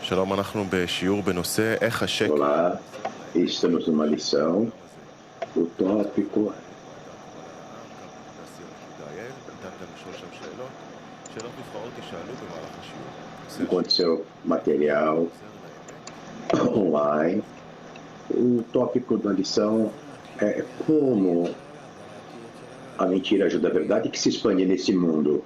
שלום, אנחנו בשיעור בנושא איך השקט. Olá, estamos numa lição. O tópico enquanto seu material online. O tópico da lição é como a mentira ajuda a verdade que se expande nesse mundo.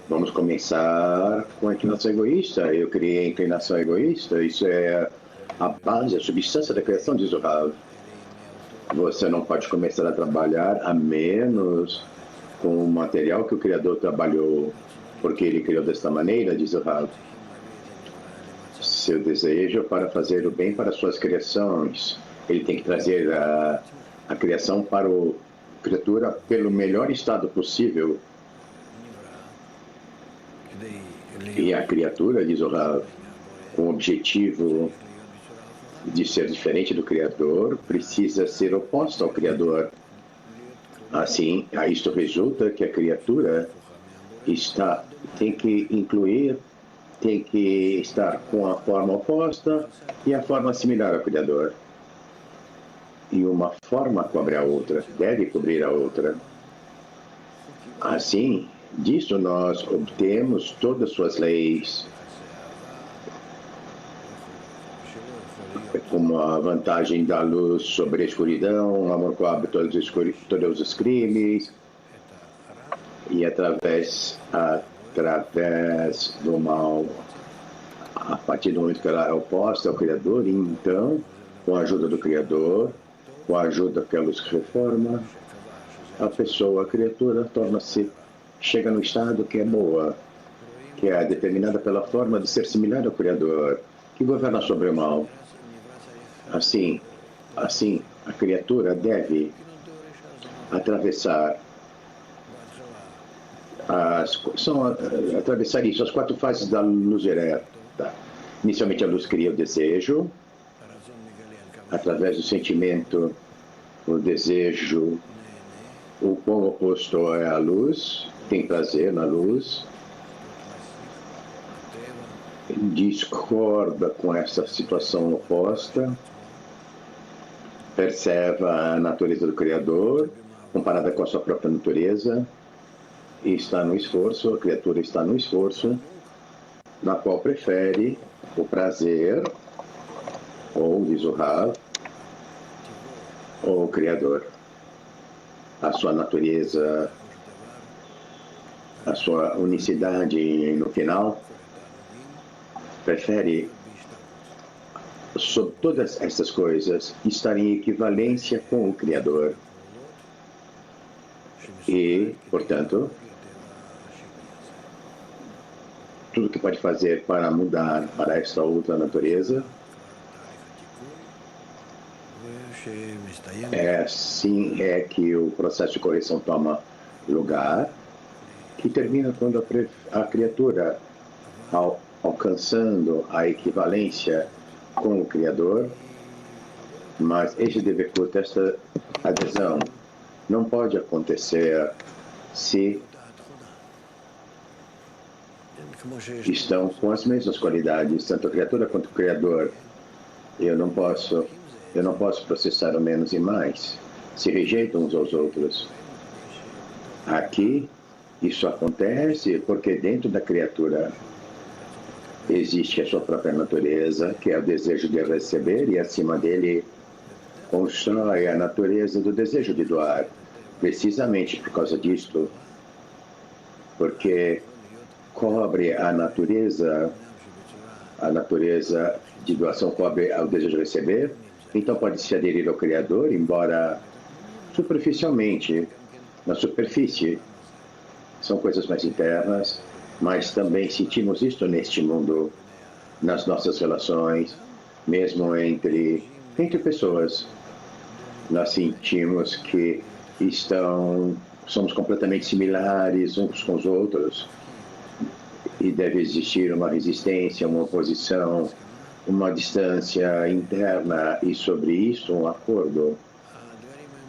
Vamos começar com a inclinação egoísta. Eu criei a inclinação egoísta. Isso é a base, a substância da criação, diz o Rav. Você não pode começar a trabalhar a menos com o material que o Criador trabalhou, porque ele criou desta maneira, diz o Rav. Seu desejo para fazer o bem para suas criações. Ele tem que trazer a criação para a criatura pelo melhor estado possível. E a criatura, diz o Rav, com o objetivo de ser diferente do Criador, precisa ser oposta ao Criador. Assim, a isto resulta que a criatura tem que incluir, tem que estar com a forma oposta e a forma similar ao Criador. E uma forma cobre a outra, deve cobrir a outra. Assim, disso nós obtemos todas as suas leis, como a vantagem da luz sobre a escuridão, o amor cobre todos os crimes, e através do mal, a partir do momento que ela é oposta ao Criador, então, com a ajuda do Criador, com a ajuda que a luz reforma, a pessoa, a criatura, chega no estado que é boa, que é determinada pela forma de ser similar ao Criador, que governa sobre o mal. Assim, a criatura deve atravessar atravessar isso, as quatro fases da luz direta. Inicialmente a luz cria o desejo, através do sentimento, o desejo, o qual oposto é a luz, tem prazer na luz, discorda com essa situação oposta, percebe a natureza do Criador, comparada com a sua própria natureza, e está no esforço, a criatura está no esforço, na qual prefere o prazer, ou, diz o Rav, ou o Criador. A sua natureza, a sua unicidade no final, prefere, sobre todas essas coisas, estar em equivalência com o Criador. E, portanto, tudo que pode fazer para mudar para esta outra natureza, assim é que o processo de correção toma lugar, que termina quando a criatura, alcançando a equivalência com o Criador, mas este Devekut, esta adesão, não pode acontecer se estão com as mesmas qualidades, tanto a criatura quanto o Criador. Eu não posso processar o menos e mais, se rejeitam uns aos outros. Aqui, isso acontece porque dentro da criatura existe a sua própria natureza, que é o desejo de receber, e acima dele constrói a natureza do desejo de doar. Precisamente por causa disto, porque cobre a natureza de doação cobre o desejo de receber, então pode se aderir ao Criador, embora superficialmente, na superfície, são coisas mais internas, mas também sentimos isto neste mundo, nas nossas relações, mesmo entre pessoas. Nós sentimos que somos completamente similares uns com os outros, e deve existir uma resistência, uma oposição, uma distância interna, e sobre isso um acordo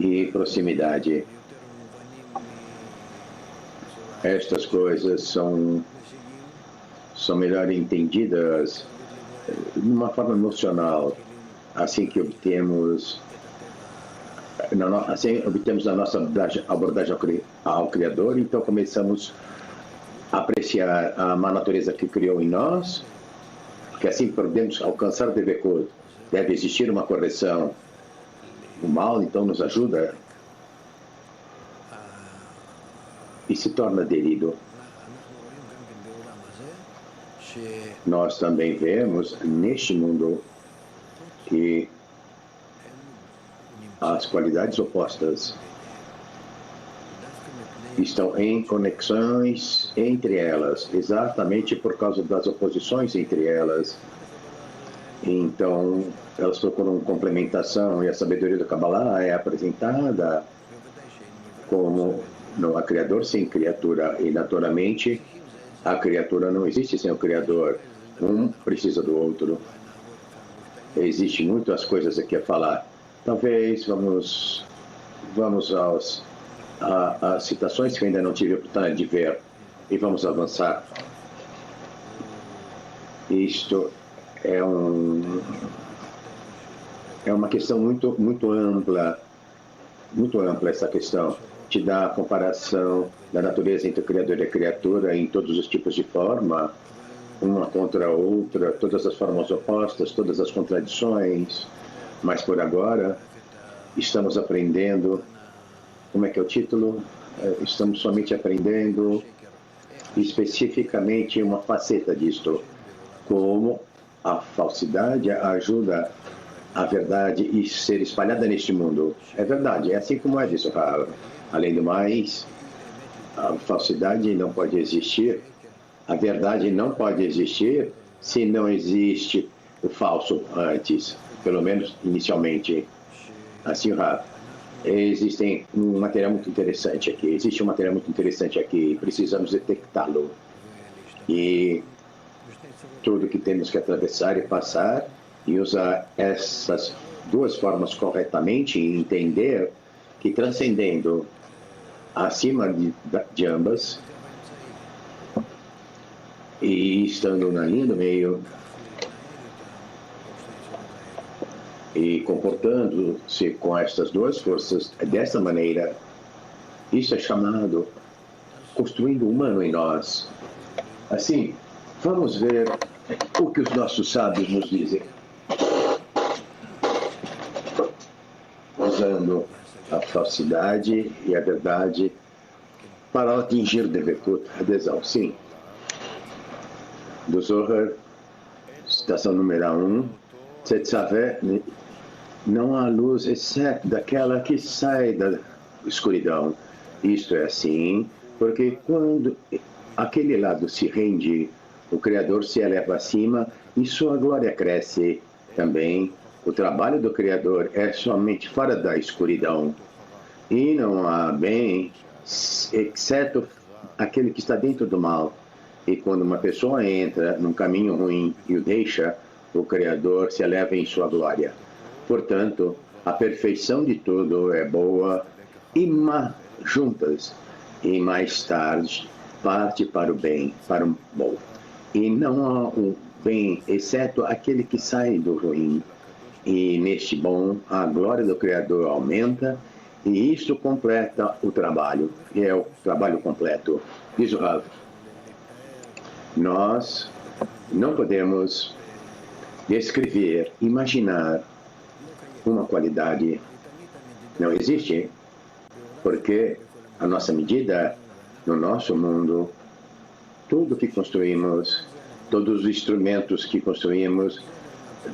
e proximidade. Estas coisas são melhor entendidas numa forma emocional, assim que obtemos a nossa abordagem ao Criador, então começamos a apreciar a má natureza que criou em nós, porque assim podemos alcançar o Devekut. Deve existir uma correção. O mal, então, nos ajuda e se torna aderido. Nós também vemos neste mundo que as qualidades opostas estão em conexões entre elas, exatamente por causa das oposições entre elas. Então, elas procuram complementação e a sabedoria do Kabbalah é apresentada como não há Criador sem criatura e, naturalmente, a criatura não existe sem o Criador. Um precisa do outro. Existem muitas coisas aqui a falar. Talvez vamos às citações que ainda não tive a oportunidade de ver e vamos avançar. Isto é uma questão muito ampla essa questão. Te dá a comparação da natureza entre o Criador e a criatura em todos os tipos de forma, uma contra a outra, todas as formas opostas, todas as contradições. Mas por agora, estamos aprendendo, como é que é o título? Estamos somente aprendendo especificamente uma faceta disto, como a falsidade ajuda a verdade e ser espalhada neste mundo. É verdade, é assim como é disso. Além do mais, a falsidade não pode existir, a verdade não pode existir se não existe o falso antes, pelo menos inicialmente. Assim, existe um material muito interessante aqui, precisamos detectá-lo. E tudo que temos que atravessar e passar e usar essas duas formas corretamente e entender que transcendendo acima de ambas e estando na linha do meio e comportando-se com estas duas forças dessa maneira, isso é chamado construindo o humano em nós. Assim, vamos ver o que os nossos sábios nos dizem. Usando a falsidade e a verdade para atingir o Devekut, adesão. Sim. Do Zohar, citação número 1, Tetzaveh, não há luz exceto daquela que sai da escuridão. Isto é assim, porque quando aquele lado se rende, o Criador se eleva acima e sua glória cresce também. O trabalho do Criador é somente fora da escuridão. E não há bem, exceto aquele que está dentro do mal. E quando uma pessoa entra num caminho ruim e o deixa, o Criador se eleva em sua glória. Portanto, a perfeição de tudo é boa e má juntas. E mais tarde, parte para o bem, para o bom. E não há um bem, exceto aquele que sai do ruim. E neste bom, a glória do Criador aumenta, e isto completa o trabalho, e é o trabalho completo. Diz o Rav, nós não podemos descrever, imaginar uma qualidade. Não existe, porque a nossa medida, no nosso mundo, tudo que construímos, todos os instrumentos que construímos,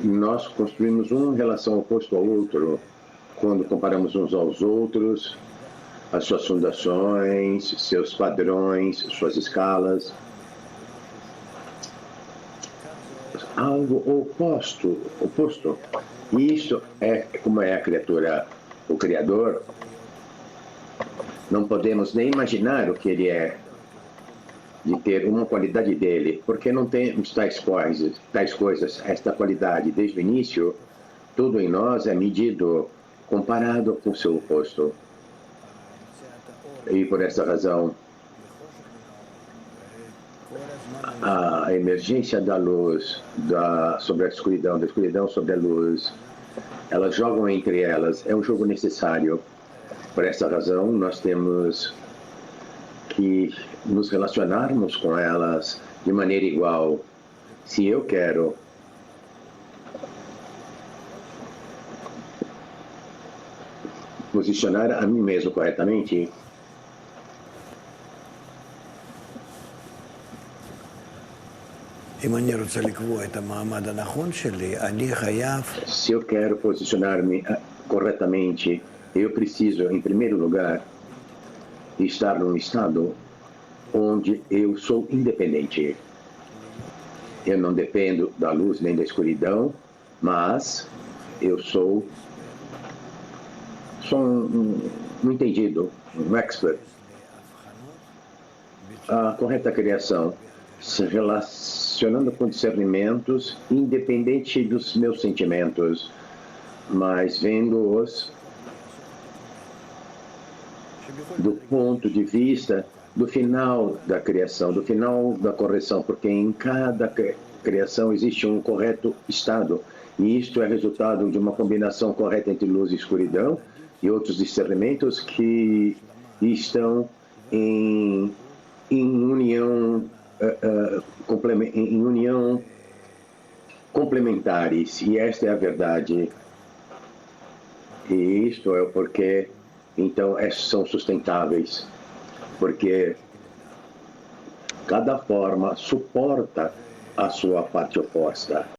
nós construímos uma relação oposta ao outro. Quando comparamos uns aos outros, as suas fundações, seus padrões, suas escalas, algo oposto. E isso é como é a criatura, o Criador. Não podemos nem imaginar o que ele é, de ter uma qualidade dele, porque não temos tais coisas, esta qualidade. Desde o início, tudo em nós é medido comparado com o seu oposto. E por essa razão, a emergência da luz sobre a escuridão, da escuridão sobre a luz, elas jogam entre elas, é um jogo necessário. Por essa razão, nós temos que nos relacionarmos com elas de maneira igual. Se eu quero posicionar a mim mesmo corretamente, se eu quero posicionar-me corretamente, eu preciso, em primeiro lugar, estar num estado onde eu sou independente. Eu não dependo da luz nem da escuridão, mas eu sou um entendido, um expert. A correta criação, se relacionando com discernimentos, independente dos meus sentimentos, mas vendo-os do ponto de vista do final da criação, do final da correção, porque em cada criação existe um correto estado, e isto é resultado de uma combinação correta entre luz e escuridão e outros discernimentos que estão em união complementares, e esta é a verdade. E isto é o porquê, então, são sustentáveis, porque cada forma suporta a sua parte oposta.